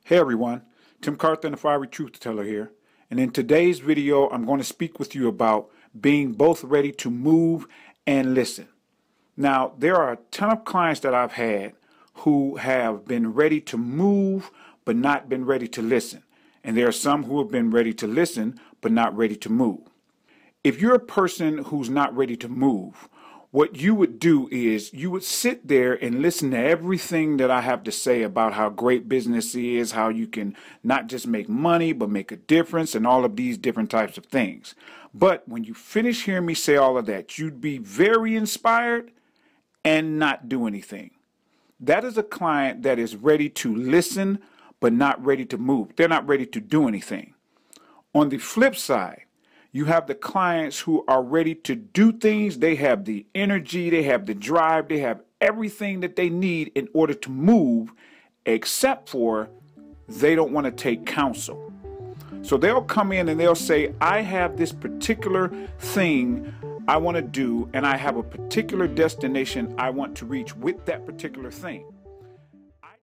Hey everyone, Tim Carthon, the Fiery Truth Teller here, and in today's video I'm going to speak with you about being both ready to move and listen. Now, there are a ton of clients that I've had who have been ready to move but not been ready to listen, and there are some who have been ready to listen but not ready to move. If you're a person who's not ready to move, what you would do is you would sit there and listen to everything that I have to say about how great business is, how you can not just make money, but make a difference, and all of these different types of things. But when you finish hearing me say all of that, you'd be very inspired and not do anything. That is a client that is ready to listen, but not ready to move. They're not ready to do anything. On the flip side, you have the clients who are ready to do things. They have the energy, they have the drive, they have everything that they need in order to move, except for they don't want to take counsel. So they'll come in and they'll say, I have this particular thing I want to do, and I have a particular destination I want to reach with that particular thing.